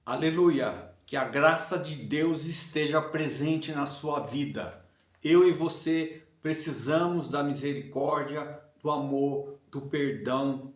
Aleluia! Que a graça de Deus esteja presente na sua vida. Eu e você precisamos da misericórdia, do amor, do perdão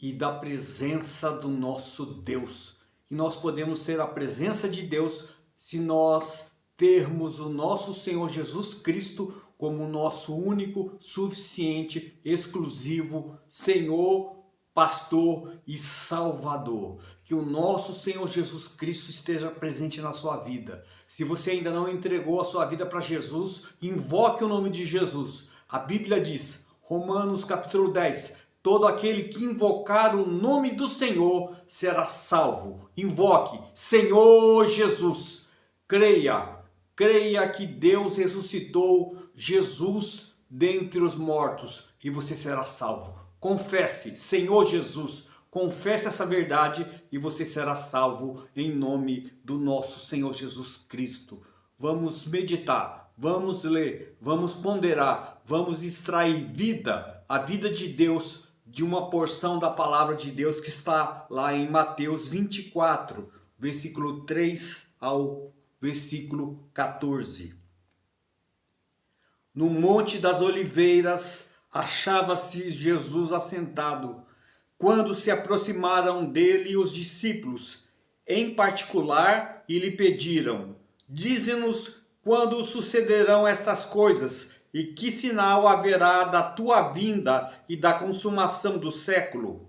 e da presença do nosso Deus. E nós podemos ter a presença de Deus se nós termos o nosso Senhor Jesus Cristo como nosso único, suficiente, exclusivo Senhor, Pastor e Salvador. Que o nosso Senhor Jesus Cristo esteja presente na sua vida. Se você ainda não entregou a sua vida para Jesus, invoque o nome de Jesus. A Bíblia diz, Romanos capítulo 10, todo aquele que invocar o nome do Senhor será salvo. Invoque, Senhor Jesus. Creia que Deus ressuscitou Jesus dentre os mortos e você será salvo. Confesse, Senhor Jesus, confesse essa verdade e você será salvo em nome do nosso Senhor Jesus Cristo. Vamos meditar, vamos ler, vamos ponderar, vamos extrair a vida de Deus de uma porção da palavra de Deus que está lá em Mateus 24, versículo 3 ao versículo 14. No Monte das Oliveiras achava-se Jesus assentado, quando se aproximaram dele os discípulos, em particular, e lhe pediram: dize-nos quando sucederão estas coisas, e que sinal haverá da tua vinda e da consumação do século?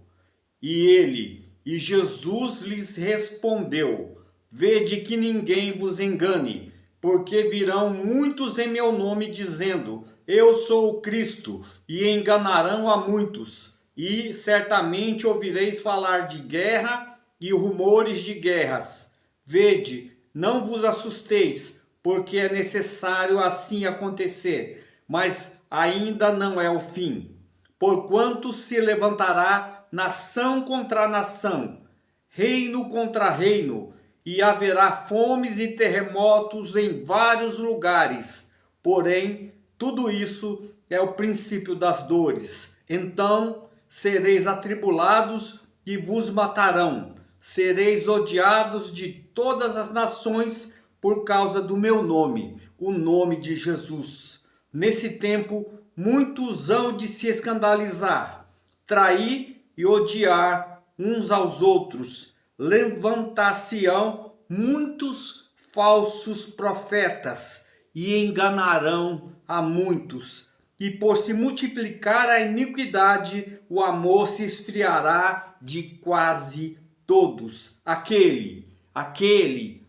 E Jesus lhes respondeu: vede que ninguém vos engane, porque virão muitos em meu nome dizendo, eu sou o Cristo, e enganarão a muitos. E certamente ouvireis falar de guerra e rumores de guerras. Vede, não vos assusteis, porque é necessário assim acontecer, mas ainda não é o fim. Porquanto se levantará nação contra nação, reino contra reino, e haverá fomes e terremotos em vários lugares. Porém, tudo isso é o princípio das dores. Então sereis atribulados e vos matarão. Sereis odiados de todas as nações por causa do meu nome, o nome de Jesus. Nesse tempo, muitos hão de se escandalizar, trair e odiar uns aos outros. Levantar-se-ão muitos falsos profetas e enganarão a muitos. E por se multiplicar a iniquidade, o amor se esfriará de quase todos.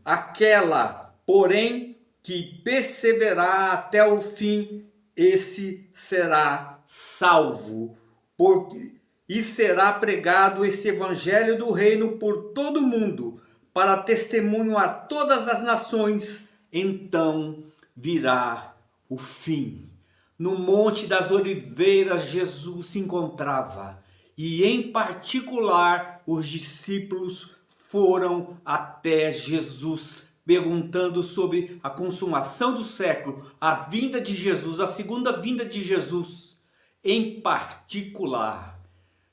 Aquela, porém, que perseverar até o fim, esse será salvo. E será pregado esse evangelho do reino por todo o mundo, para testemunho a todas as nações, então virá o fim. No Monte das Oliveiras Jesus se encontrava, e em particular os discípulos foram até Jesus, perguntando sobre a consumação do século, a vinda de Jesus, a segunda vinda de Jesus, em particular.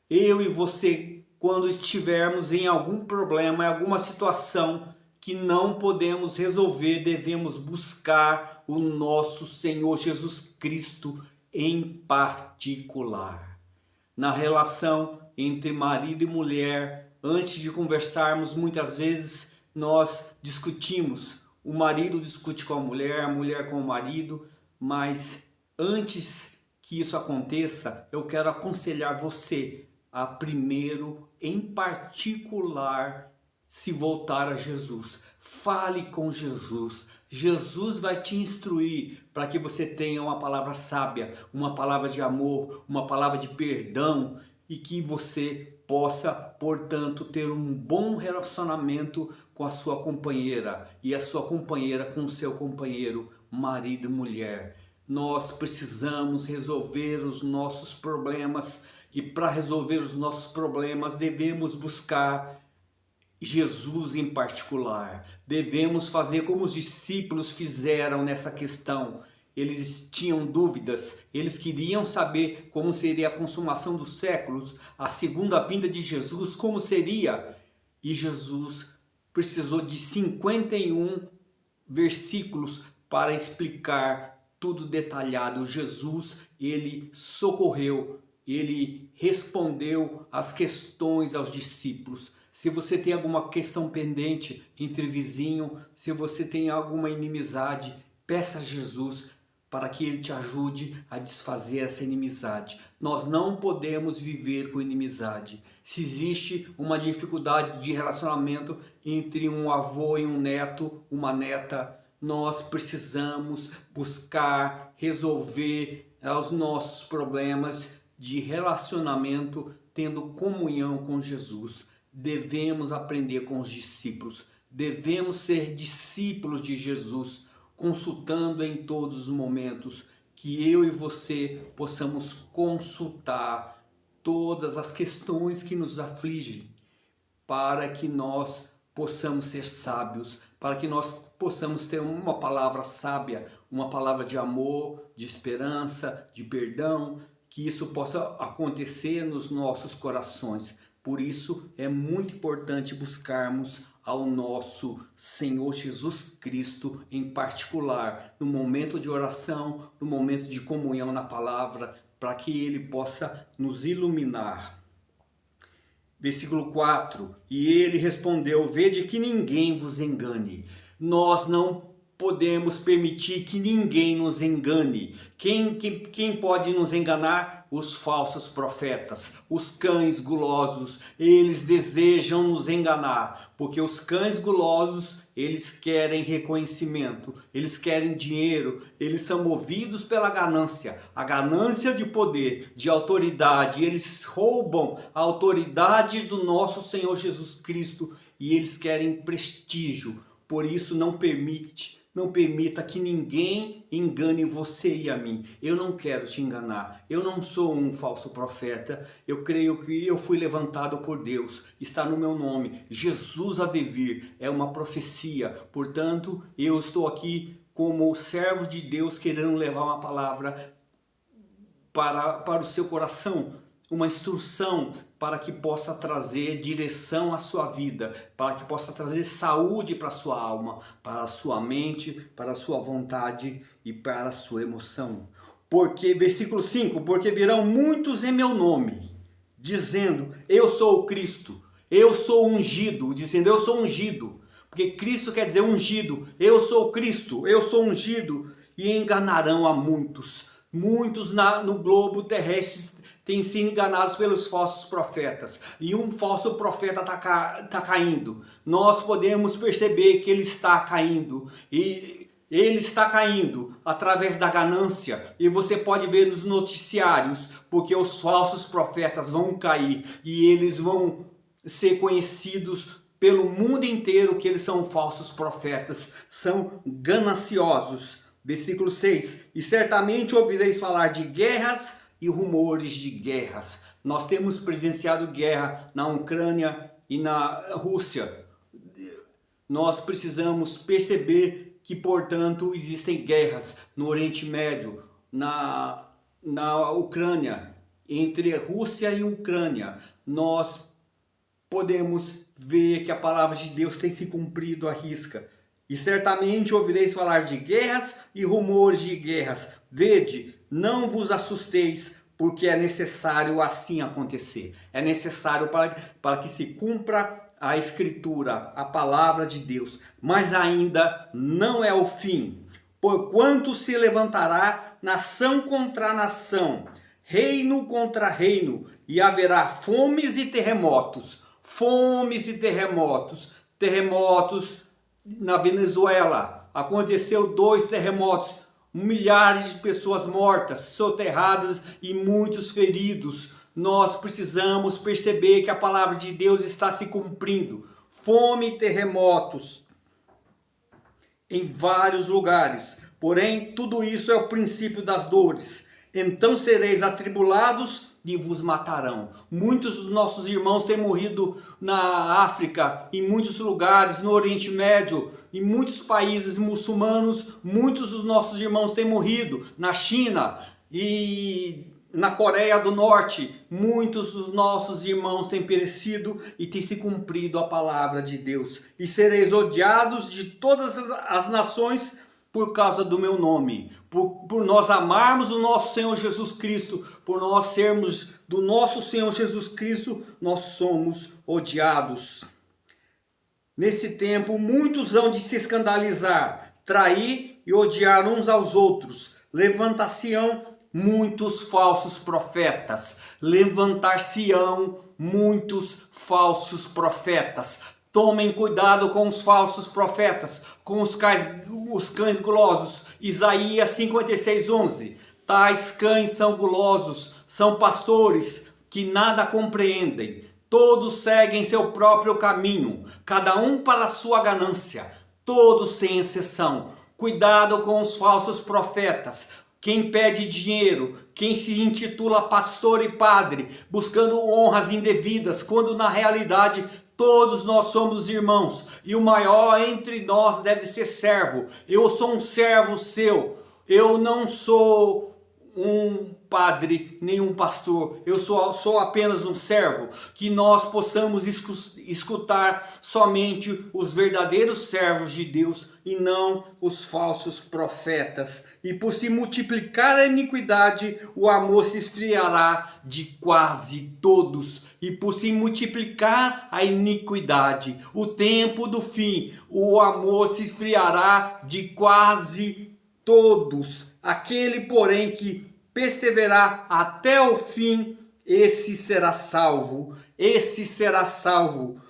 Eu e você, quando estivermos em algum problema, em alguma situação que não podemos resolver, devemos buscar o nosso Senhor Jesus Cristo em particular. Na relação entre marido e mulher, antes de conversarmos, muitas vezes nós discutimos. O marido discute com a mulher com o marido, mas antes que isso aconteça, eu quero aconselhar você a primeiro, em particular, se voltar a Jesus. Fale com Jesus. Jesus vai te instruir para que você tenha uma palavra sábia, uma palavra de amor, uma palavra de perdão e que você possa, portanto, ter um bom relacionamento com a sua companheira e a sua companheira com o seu companheiro, marido e mulher. Nós precisamos resolver os nossos problemas. E para resolver os nossos problemas, devemos buscar Jesus em particular. Devemos fazer como os discípulos fizeram nessa questão. Eles tinham dúvidas, eles queriam saber como seria a consumação dos séculos, a segunda vinda de Jesus, como seria. E Jesus precisou de 51 versículos para explicar tudo detalhado. Jesus, ele socorreu, ele respondeu as questões aos discípulos. Se você tem alguma questão pendente entre vizinho, se você tem alguma inimizade, peça a Jesus para que ele te ajude a desfazer essa inimizade. Nós não podemos viver com inimizade. Se existe uma dificuldade de relacionamento entre um avô e um neto, uma neta, nós precisamos buscar resolver os nossos problemas de relacionamento tendo comunhão com Jesus. Devemos aprender com os discípulos, devemos ser discípulos de Jesus, consultando em todos os momentos, que eu e você possamos consultar todas as questões que nos afligem, para que nós possamos ser sábios, para que nós possamos ter uma palavra sábia, uma palavra de amor, de esperança, de perdão, que isso possa acontecer nos nossos corações. Por isso é muito importante buscarmos ao nosso Senhor Jesus Cristo em particular, no momento de oração, no momento de comunhão na palavra, para que Ele possa nos iluminar. Versículo 4, e ele respondeu, vede que ninguém vos engane. Nós não podemos permitir que ninguém nos engane. Quem pode nos enganar? Os falsos profetas, os cães gulosos, eles desejam nos enganar, porque os cães gulosos, eles querem reconhecimento, eles querem dinheiro, eles são movidos pela ganância, a ganância de poder, de autoridade, eles roubam a autoridade do nosso Senhor Jesus Cristo e eles querem prestígio. Por isso não permita que ninguém engane você e a mim. Eu não quero te enganar. Eu não sou um falso profeta. Eu creio que eu fui levantado por Deus. Está no meu nome. Jesus há de vir. É uma profecia. Portanto, eu estou aqui como servo de Deus querendo levar uma palavra para o seu coração. Uma instrução para que possa trazer direção à sua vida, para que possa trazer saúde para a sua alma, para a sua mente, para a sua vontade e para a sua emoção. Porque, versículo 5, porque virão muitos em meu nome, dizendo, eu sou o Cristo, eu sou ungido, dizendo, eu sou ungido, porque Cristo quer dizer ungido, eu sou o Cristo, eu sou ungido, e enganarão a muitos. Muitos no globo terrestre têm sido enganados pelos falsos profetas. E um falso profeta está caindo. Nós podemos perceber que ele está caindo. E ele está caindo através da ganância. E você pode ver nos noticiários, porque os falsos profetas vão cair. E eles vão ser conhecidos pelo mundo inteiro que eles são falsos profetas. São gananciosos. Versículo 6. E certamente ouvireis falar de guerras e rumores de guerras. Nós temos presenciado guerra na Ucrânia e na Rússia. Nós precisamos perceber que, portanto, existem guerras no Oriente Médio, na Ucrânia, entre Rússia e Ucrânia. Nós podemos ver que a palavra de Deus tem se cumprido à risca. E certamente ouvireis falar de guerras e rumores de guerras. Vede, não vos assusteis, porque é necessário assim acontecer. É necessário para que se cumpra a Escritura, a palavra de Deus. Mas ainda não é o fim. Porquanto se levantará nação contra nação, reino contra reino, e haverá fomes e terremotos. Fomes e terremotos. Terremotos na Venezuela. Aconteceu 2 terremotos. Milhares de pessoas mortas, soterradas e muitos feridos. Nós precisamos perceber que a palavra de Deus está se cumprindo. Fome e terremotos em vários lugares. Porém, tudo isso é o princípio das dores. Então sereis atribulados e vos matarão. Muitos dos nossos irmãos têm morrido na África, em muitos lugares, no Oriente Médio, em muitos países muçulmanos. Muitos dos nossos irmãos têm morrido na China e na Coreia do Norte, muitos dos nossos irmãos têm perecido e tem se cumprido a palavra de Deus. E sereis odiados de todas as nações por causa do meu nome. Por nós amarmos o nosso Senhor Jesus Cristo, por nós sermos do nosso Senhor Jesus Cristo, nós somos odiados. Nesse tempo, muitos hão de se escandalizar, trair e odiar uns aos outros. Levantar-se-ão muitos falsos profetas. Levantar-se-ão muitos falsos profetas. Tomem cuidado com os falsos profetas, com os cães gulosos. Isaías 56:11. Tais cães são gulosos, são pastores que nada compreendem. Todos seguem seu próprio caminho, cada um para a sua ganância, todos sem exceção. Cuidado com os falsos profetas. Quem pede dinheiro, quem se intitula pastor e padre, buscando honras indevidas, quando na realidade todos nós somos irmãos, e o maior entre nós deve ser servo. Eu sou um servo seu, eu não sou um padre, nem um pastor, eu sou apenas um servo. Que nós possamos escutar somente os verdadeiros servos de Deus e não os falsos profetas. E por se multiplicar a iniquidade, o amor se esfriará de quase todos. E por se multiplicar a iniquidade, o tempo do fim, o amor se esfriará de quase todos. Aquele, porém, que perseverar até o fim, esse será salvo. Esse será salvo.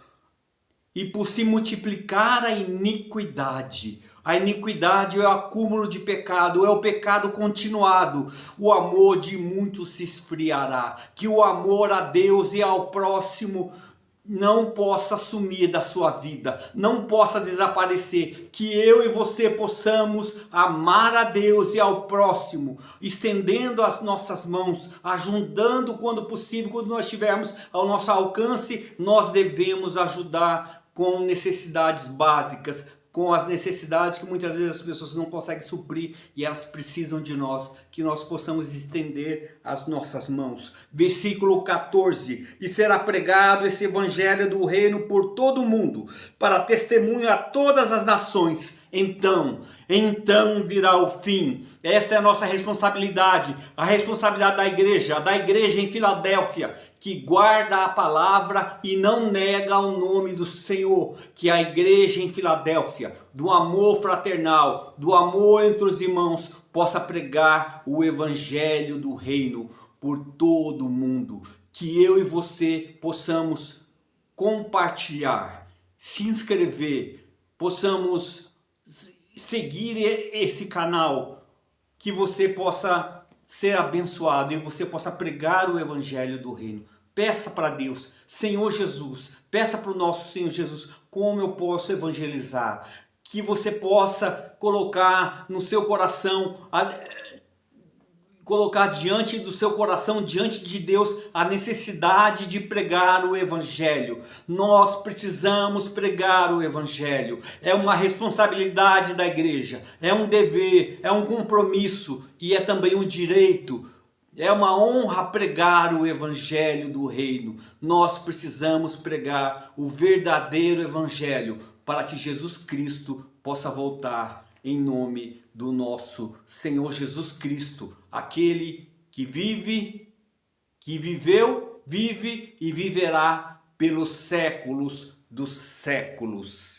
E por se multiplicar a iniquidade é o acúmulo de pecado, é o pecado continuado. O amor de muitos se esfriará. Que o amor a Deus e ao próximo não possa sumir da sua vida, não possa desaparecer. Que eu e você possamos amar a Deus e ao próximo, estendendo as nossas mãos, ajudando quando possível, quando nós estivermos ao nosso alcance. Nós devemos ajudar com necessidades básicas, com as necessidades que muitas vezes as pessoas não conseguem suprir e elas precisam de nós, que nós possamos estender as nossas mãos. Versículo 14: e será pregado esse evangelho do reino por todo o mundo, para testemunho a todas as nações. Então virá o fim. Essa é a nossa responsabilidade, a responsabilidade da igreja em Filadélfia, que guarda a palavra e não nega o nome do Senhor. Que a igreja em Filadélfia, do amor fraternal, do amor entre os irmãos, possa pregar o evangelho do reino por todo o mundo. Que eu e você possamos compartilhar, se inscrever, possamos seguir esse canal, que você possa ser abençoado e você possa pregar o evangelho do reino. Peça para Deus: Senhor Jesus, peça para o nosso Senhor Jesus, como eu posso evangelizar? Que você possa colocar no seu coração, colocar diante do seu coração, diante de Deus, a necessidade de pregar o evangelho. Nós precisamos pregar o evangelho. É uma responsabilidade da igreja, é um dever, é um compromisso e é também um direito. É uma honra pregar o evangelho do reino. Nós precisamos pregar o verdadeiro evangelho para que Jesus Cristo possa voltar, em nome do nosso Senhor Jesus Cristo, aquele que vive, que viveu, vive e viverá pelos séculos dos séculos.